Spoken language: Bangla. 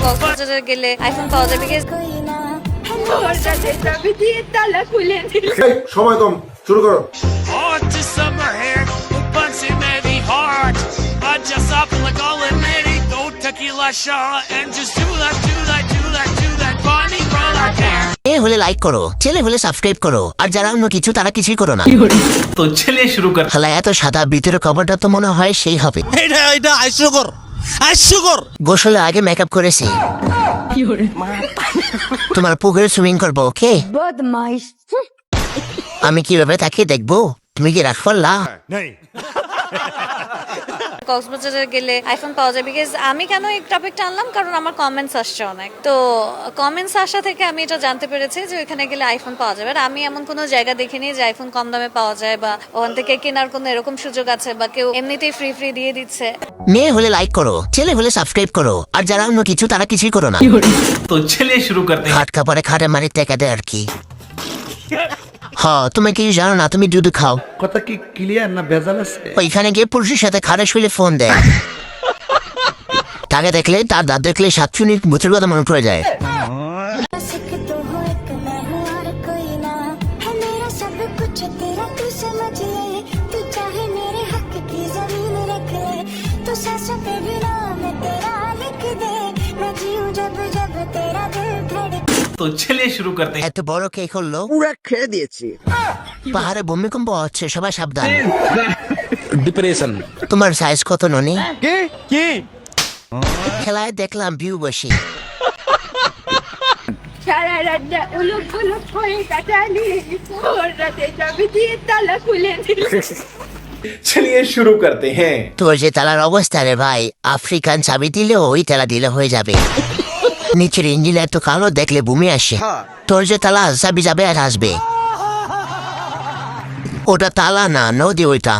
কক্সবাজারে গেলে আইফোন পাওয়া যাবে কি? এই, সময় কম, শুরু করো। Hard to summer hair, upang si Mary Hart. Adja up like all in Mary, go tequila shot and just do that, Bonnie roll our hair. এ হলে লাইক করো, ছেলে হলে সাবস্ক্রাইব করো, আর যারা অন্য কিছু তারা কিছুই করো না। तो चलिए शुरू कर। হালা এত সাদা, ভিতরে কভারটা তো মনে হয় সেই হবে। গোসলে আগে মেকআপ করেছি। তোমার পুকুরে সুইমিং করবো, ওকে? আমি কিভাবে তাকে দেখবো? তুমি কি রাখ পারলা? কক্সবাজারে গেলে আইফোন পাওয়া যাবে কি? আমি কেন এই টপিকটা আনলাম, কারণ আমার কমেন্টস আসছে অনেক, তো কমেন্টস আসা থেকে আমি এটা জানতে পেরেছি যে ওইখানে গেলে আইফোন পাওয়া যাবে। আর আমি এমন কোনো জায়গা দেখিনি যে আইফোন কম দামে পাওয়া যায় বা ওখান থেকে কেনার কোনো এরকম সুযোগ আছে বা কেউ এমনিতেই ফ্রি দিয়ে দিচ্ছে। মেয়ে হলে লাইক করো, ছেলে হলে সাবস্ক্রাইব করো, আর যারা অন্য কিছু তারা কিছুই করো না। तो चलिए शुरू करते हैं। খাট কাপড়ে খাটে মারি টেকা দেয় আর কি। হ্যাঁ, তুমি কি জানো না তুমি দুধ খাও? কথা কি ক্লিয়ার না ভেজাল আছে? ওইখানে গিয়ে পুরুষের সাথে খাটে শুলে ফোন দেয়। তাকে দেখলে, তার দাঁত দেখলে সাতচুনির মুচের কথা মনে পড়ে যায়। तो चलिए शुरू करते हैं। এত বড় কেক হলো, পুরা খেয়ে দিয়েছি। পাহাড়ে ভূমিকম্প হচ্ছে, সবাই সাবধান। ডিপ্রেশন। তোমার সাইজ কত ননি? কি খেলায় দেখলাম ভিউ বসি। সারা রাতটা উলুক উলুক হয়ে কাটালি, ভোর রাতে চাবি দিয়ে তালা খুলে দিল। चलिए शुरू करते हैं। তোর যে তালার অবস্থা রে ভাই, আফ্রিকান চাবি দিলে ওই তালা দিলে হয়ে যাবে। নিচের ইঞ্জিন এত কালো দেখলে বমি আসে। তোর যে তালা চাবি যাবে আর আসবে। ওটা তালা না, নদী ওইটা।